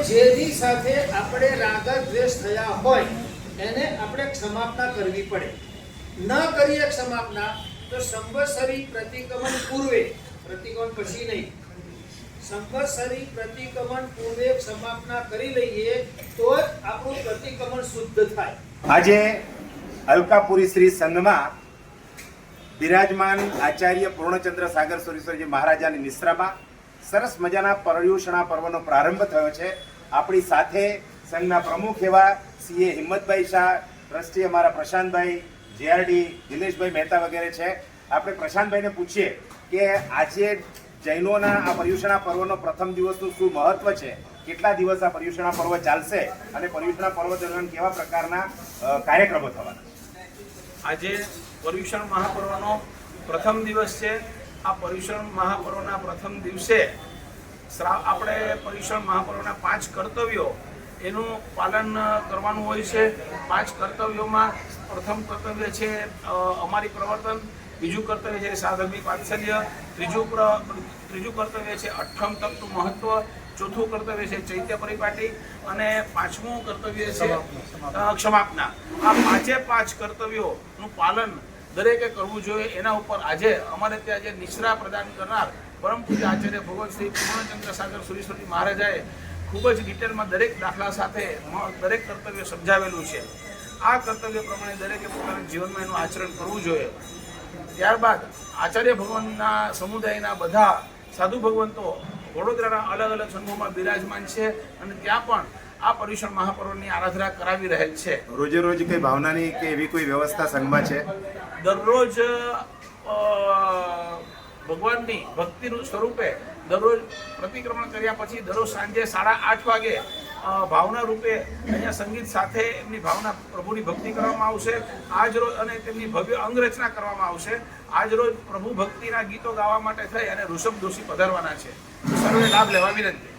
જેની સાથે આપણે રાગ દ્વેષ થયા હોય એને આપણે ક્ષમાપના કરવી પડે. ન કરીએ ક્ષમાપના તો સંવત્સરી પ્રતિક્રમણ પૂર્વે, પ્રતિક્રમણ પછી નહીં, સંવત્સરી પ્રતિક્રમણ પૂર્વે ક્ષમાપના કરી લઈએ તો જ આપણું પ્રતિક્રમણ શુદ્ધ થાય. આજે અલકાપુરી શ્રી સંઘમાં બિરાજમાન આચાર્ય પૂર્ણચંદ્ર સાગર સુરેશ્વરજી મહારાજાની નિશ્રામાં સરસ મજાના પર્યુષણા પર્વનો પ્રારંભ થયો છે. આપણી સાથે સંઘના પ્રમુખ એવા સીએ હિંમતભાઈ શાહ, ટ્રસ્ટી અમારા પ્રશાંતભાઈ, જેઆરડી દિનેશભાઈ મહેતા વગેરે છે. આપણે પ્રશાંતભાઈને પૂછીએ કે આજે જૈનોના આ પર્યુષણા પર્વનો પ્રથમ દિવસનું શું મહત્વ છે, કેટલા દિવસ આ પર્યુષણા પર્વ ચાલશે અને પર્યુષણા પર્વ દરમિયાન કેવા પ્રકારના કાર્યક્રમો થવાના? આજે પર્યુષણ મહાપર્વનો પ્રથમ દિવસ છે. આ પર્યુષણ મહાપર્વના પ્રથમ દિવસે આપણે પર્યુષણ મહાપર્વના 5 કર્તવ્યો એનું પાલન કરવાનું હોય છે. 5 કર્તવ્યોમાં પ્રથમ કર્તવ્ય છે અમારી પ્રવર્તન, બીજું કર્તવ્ય છે સાધર્મિક વાત્સલ્ય, ત્રીજું કર્તવ્ય છે અઠ્ઠમ તપનું મહત્વ, ચોથું કર્તવ્ય છે ચૈત્ય પરિપાટી અને પાંચમું કર્તવ્ય છે ક્ષમાપના. આ 5 કર્તવ્યોનું પાલન દરેકે કરવું જોઈએ. એના ઉપર આજે અમારે ત્યાં જે નિશ્રા પ્રદાન કરનાર પરમ પૂજ્ય આચાર્ય ભગવત શ્રી પૂર્ણચંદ્ર સાગર સુરેશ્વરજી મહારાજાએ ખૂબ જ ડિટેલમાં દરેક દાખલા સાથે દરેક કર્તવ્ય સમજાવેલું છે. આ કર્તવ્ય પ્રમાણે દરેકે પોતાના જીવનમાં એનું આચરણ કરવું જોઈએ. ત્યારબાદ આચાર્ય ભગવાનના સમુદાયના બધા સાધુ ભગવંતો વડોદરાના અલગ અલગ સંઘોમાં બિરાજમાન છે અને ત્યાં પણ આ પર્યુષણ મહાપર્વની આરાધના કરાવી રહેલ છે. રોજે રોજ કઈ ભાવનાની કે એવી કોઈ વ્યવસ્થા સંઘમાં છે? દરરોજ ભગવાનની ભક્તિનું સ્વરૂપે દરરોજ પ્રતિક્રમણ કર્યા પછી દરરોજ સાંજે 8:30 વાગે ભાવના રૂપે અહીંયા સંગીત સાથે એમની ભાવના પ્રભુની ભક્તિ કરવામાં આવશે. આજ રોજ અને તેમની ભવ્ય અંગરચના કરવામાં આવશે. આજ રોજ પ્રભુ ભક્તિના ગીતો ગાવા માટે થઈ અને ઋષભ દોશી પધારવાના છે. સર્વે લાભ લેવા વિનંતી.